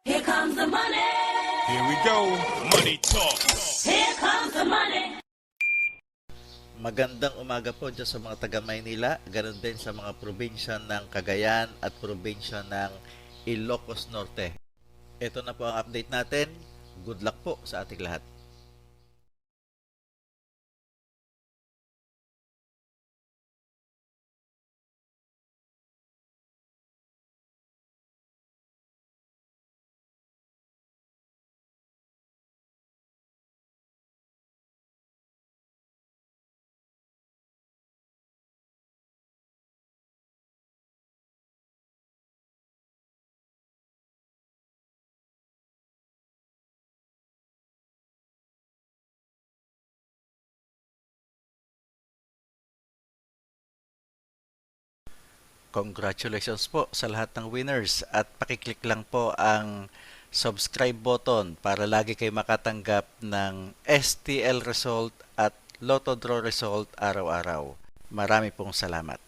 Here comes the money. Here we go. Money talk. Here comes the money. Magandang umaga po dyan sa mga taga Maynila, ganun din sa mga probinsya ng Cagayan at probinsya ng Ilocos Norte. Ito na po ang update natin. Good luck po sa ating lahat. Congratulations po sa lahat ng winners at pakiclick lang po ang subscribe button para lagi kayo makatanggap ng STL result at Lotto Draw result araw-araw. Marami pong salamat.